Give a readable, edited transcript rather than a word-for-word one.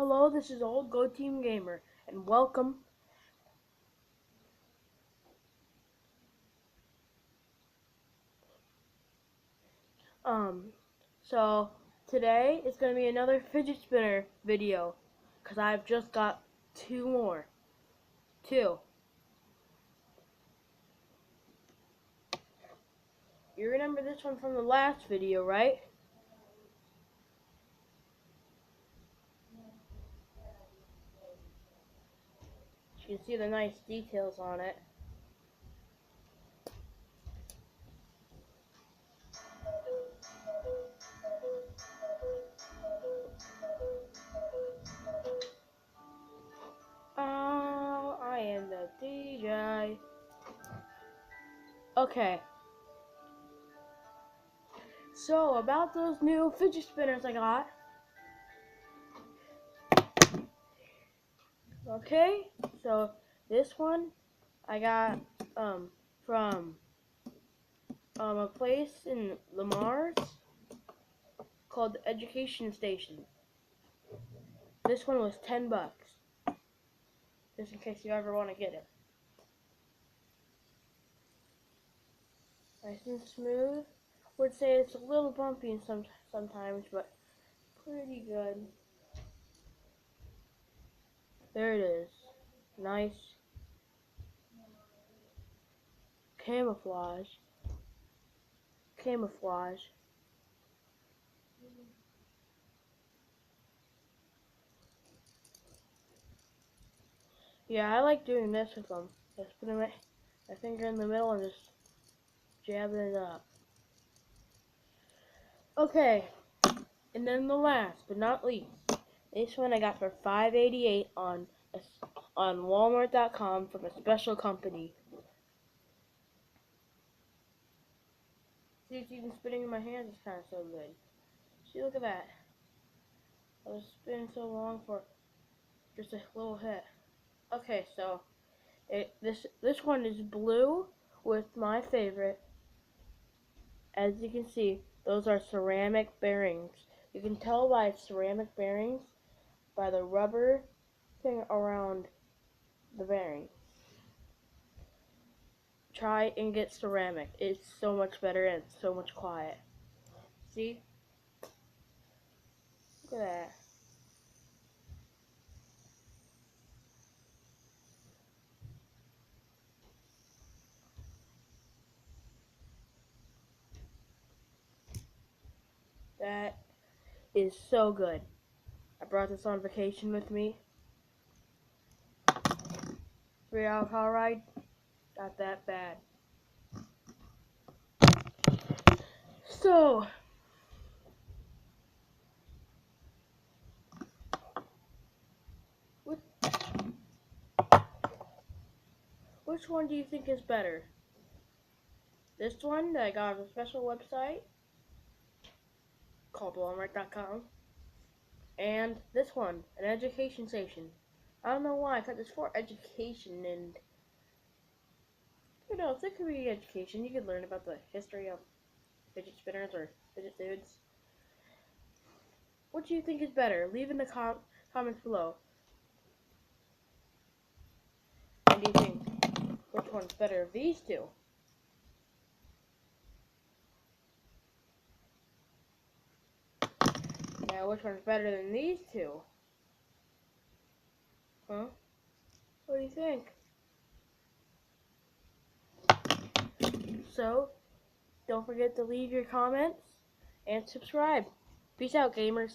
Hello, this is Old Go Team Gamer, and welcome. So today is gonna be another fidget spinner video, cause I've just got two more. Two. You remember this one from the last video, right? You can see the nice details on it. Oh, I am the DJ. Okay. So, about those new fidget spinners I got. Okay, so this one I got from a place in Lamar's called the Education Station. This one was $10, just in case you ever want to get it. Nice and smooth. Would say it's a little bumpy sometimes, but pretty good. There it is. Nice camouflage. Camouflage. Yeah, I like doing this with them. Just putting my finger in the middle and just jabbing it up. Okay, and then the last but not least, this one I got for $5.88 on Walmart.com from a special company. See, it's even spinning in my hands. It's kind of so good. See, look at that. I was spinning so long for just a little hit. Okay, so this one is blue with my favorite. As you can see, those are ceramic bearings. You can tell by ceramic bearings by the rubber thing around the bearing. Try and get ceramic. It's so much better and it's so much quiet. See? Look at that. That is so good. I brought this on vacation with me. 3-hour car ride. Not that bad. So, which one do you think is better? This one that I got on a special website called Walmart.com, and this one, an education station. I don't know why I cut this for education, and if there could be education, you could learn about the history of fidget spinners or fidget dudes. What do you think is better? Leave in the comments below. And do you think which one's better of these two? Now, which one's better than these two? Huh? What do you think? So, don't forget to leave your comments and subscribe. Peace out, gamers.